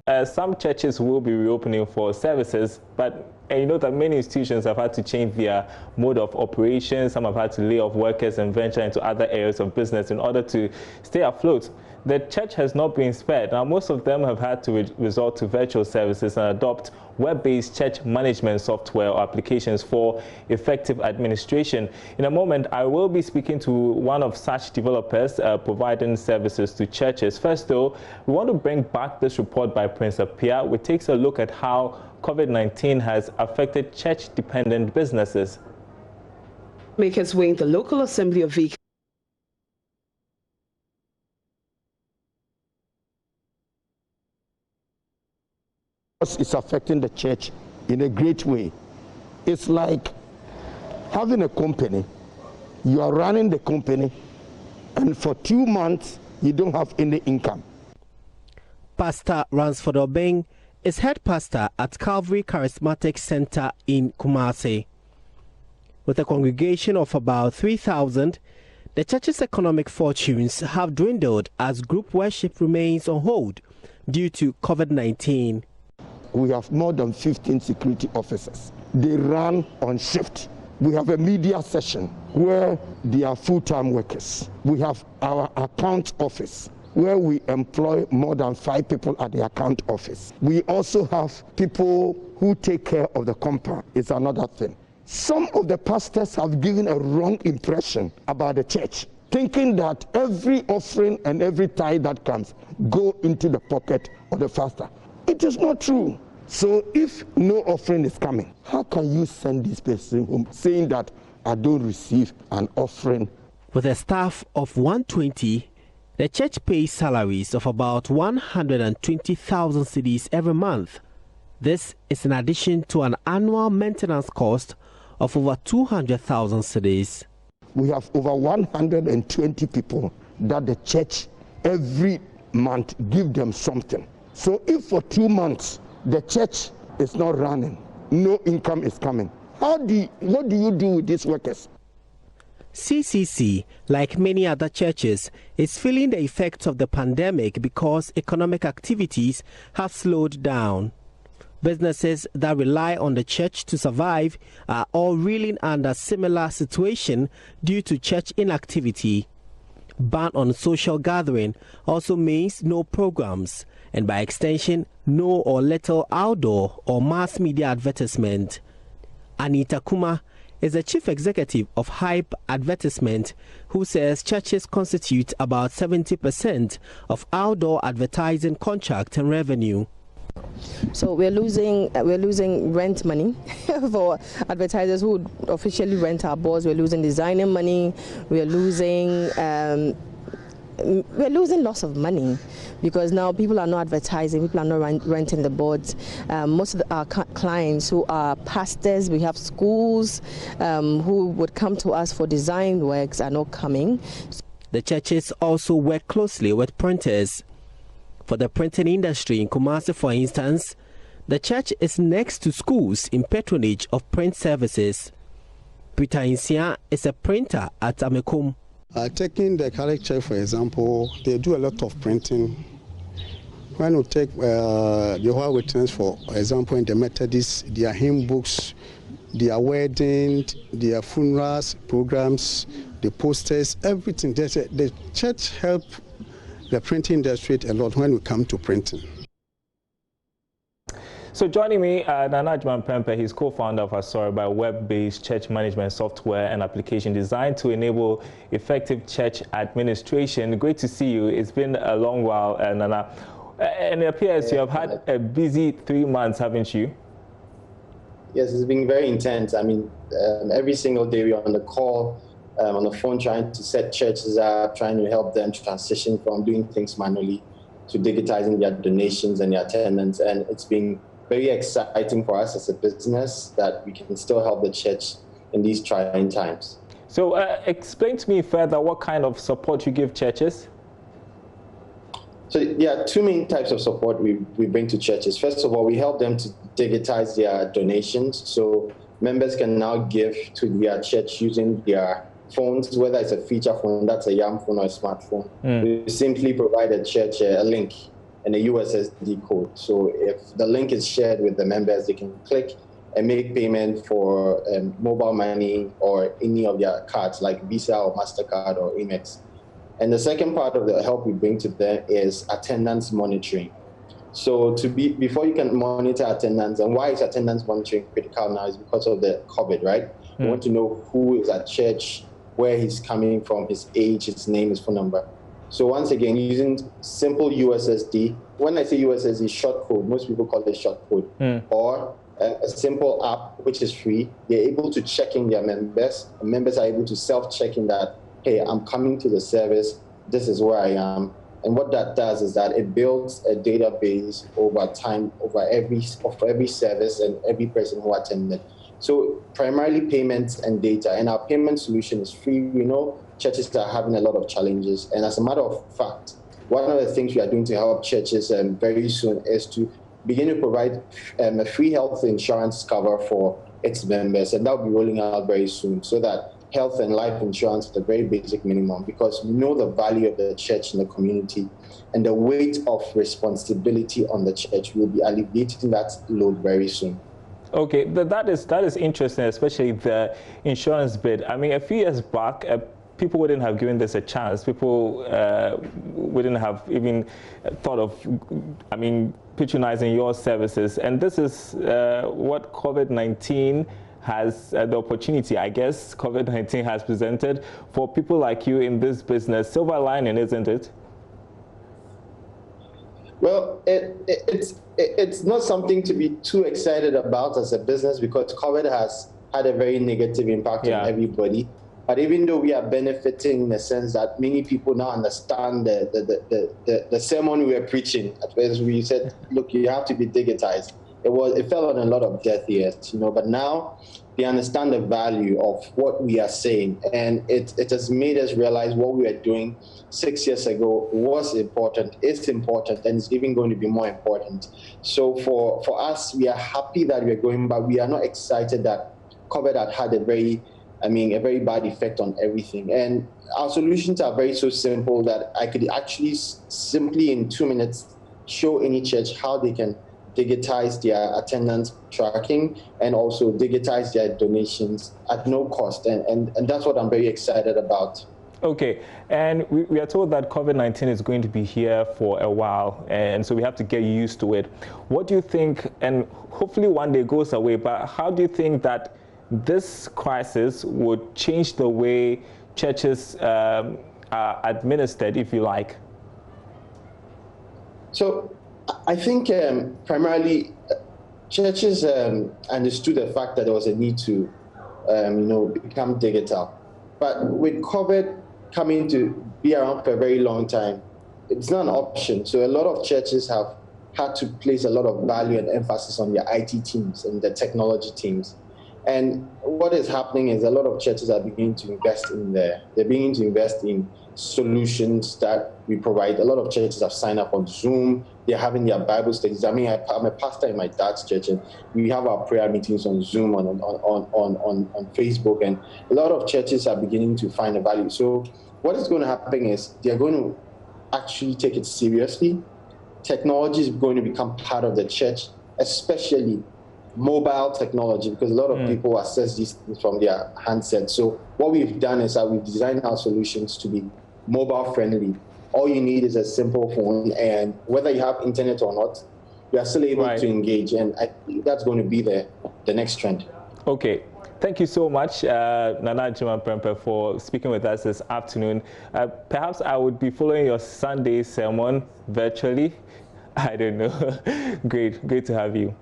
Some churches will be reopening for services, but you know that many institutions have had to change their mode of operation. Some have had to lay off workers and venture into other areas of business in order to stay afloat. The church has not been spared. Now, most of them have had to resort to virtual services and adopt web-based church management software or applications for effective administration. In a moment, I will be speaking to one of such developers providing services to churches. First, though, we want to bring back this report by Prince Appiah, which takes a look at how COVID-19 has affected church-dependent businesses. Make its way in the local assembly of vehicles. It's affecting the church in a great way. It's like having a company. You are running the company, and for 2 months, you don't have any income. Pastor Ransford Obeng is head pastor at Calvary Charismatic Center in Kumasi. With a congregation of about 3,000, the church's economic fortunes have dwindled as group worship remains on hold due to COVID-19. We have more than 15 security officers. They run on shift. We have a media session where they are full-time workers. We have our account office where we employ more than 5 people at the account office. We also have people who take care of the compound. It's another thing. Some of the pastors have given a wrong impression about the church, thinking that every offering and every tithe that comes go into the pocket of the pastor. It is not true. So if no offering is coming, how can you send this person home saying that I don't receive an offering? With a staff of 120, the church pays salaries of about 120,000 cedis every month. This is in addition to an annual maintenance cost of over 200,000 cedis. We have over 120 people that the church every month give them something. So if for 2 months the church is not running, no income is coming, what do you do with these workers? CCC, like many other churches, is feeling the effects of the pandemic because economic activities have slowed down. Businesses that rely on the church to survive are all reeling under similar situation due to church inactivity. Ban on social gathering also means no programs, and by extension, no or little outdoor or mass media advertisement. Anita Kuma is the chief executive of Hype Advertisement, who says churches constitute about 70% of outdoor advertising contract and revenue. So we're losing rent money for advertisers who would officially rent our boards. We're losing designing money. We're losing lots of money because now people are not advertising, people are not renting the boards. Most of our clients who are pastors, we have schools who would come to us for design works are not coming. The churches also work closely with printers. For the printing industry in Kumasi, for instance, the church is next to schools in patronage of print services. Peter Insia is a printer at Amekum. Taking the Catholic Church, for example, they do a lot of printing. When we take Jehovah's Witness, for example, in the Methodists, their hymn books, their weddings, their funerals, programs, the posters, everything. The church helps the printing industry a lot when we come to printing. So joining me, Nana Pempe, he's co-founder of Asoriba, a web-based church management software and application designed to enable effective church administration. Great to see you. It's been a long while, Nana. And it appears you have had a busy 3 months, haven't you? Yes, it's been very intense. I mean, every single day we're on the call, on the phone, trying to set churches up, trying to help them transition from doing things manually to digitizing their donations and their attendance. And it's been very exciting for us as a business that we can still help the church in these trying times. So explain to me further what kind of support you give churches. So there are 2 main types of support we bring to churches. First of all, we help them to digitize their donations. So members can now give to their church using their phones, whether it's a feature phone, that's a YAM phone or a smartphone. We simply provide a church a link and a USSD code. So if the link is shared with the members, they can click and make payment for mobile money or any of their cards like Visa or MasterCard or Amex. And the second part of the help we bring to them is attendance monitoring. So before you can monitor attendance, and why is attendance monitoring critical now is because of the COVID, right? We want to know who is at church, where he's coming from, his age, his name, his phone number. So once again, using simple USSD, when I say USSD, short code, most people call it short code, or a simple app, which is free, they're able to check in their members. The members are able to self-check in that, hey, I'm coming to the service, this is where I am. And what that does is that it builds a database over time, of every service and every person who attended. So primarily payments and data, and our payment solution is free. We know churches are having a lot of challenges. And as a matter of fact, one of the things we are doing to help churches very soon is to begin to provide a free health insurance cover for its members. And that will be rolling out very soon, so that health and life insurance at the very basic minimum, because we know the value of the church in the community and the weight of responsibility on the church. Will be alleviating that load very soon. Okay, that is interesting, especially the insurance bit. I mean, a few years back, people wouldn't have given this a chance. People wouldn't have even thought of, patronizing your services. And this is what COVID-19 has the opportunity, I guess, COVID-19 has presented for people like you in this business. Silver lining, isn't it? Well, it's not something to be too excited about as a business, because COVID has had a very negative impact on everybody. But even though we are benefiting in the sense that many people now understand the sermon we were preaching, at first we said, look, you have to be digitized. It fell on a lot of deaf ears, but now they understand the value of what we are saying, and it has made us realize what we were doing 6 years ago was important, it's important, and it's even going to be more important. So for us, we are happy that we're going, but we are not excited that COVID had a very bad effect on everything. And our solutions are so simple that I could actually simply in 2 minutes show any church how they can digitize their attendance tracking and also digitize their donations at no cost. And that's what I'm very excited about. Okay, and we are told that COVID-19 is going to be here for a while, and so we have to get used to it. What do you think, and hopefully one day goes away, but how do you think that this crisis would change the way churches are administered, if you like? So I think primarily churches understood the fact that there was a need to become digital. But with COVID coming to be around for a very long time, it's not an option. So a lot of churches have had to place a lot of value and emphasis on their IT teams and the technology teams. And what is happening is a lot of churches are beginning to invest in they're beginning to invest in solutions that we provide. A lot of churches have signed up on Zoom. They're having their Bible studies. I'm a pastor in my dad's church, and we have our prayer meetings on Zoom, on Facebook, and a lot of churches are beginning to find a value. So what is going to happen is they're going to actually take it seriously. Technology is going to become part of the church, especially mobile technology, because a lot of people access these things from their handsets. So what we've done is that we've designed our solutions to be mobile friendly. All you need is a simple phone, and whether you have internet or not, you are still able to engage. And I think that's going to be the next trend. Okay. Thank you so much, Nana Jima-Prempeh, for speaking with us this afternoon. Perhaps I would be following your Sunday sermon virtually. I don't know. Great to have you.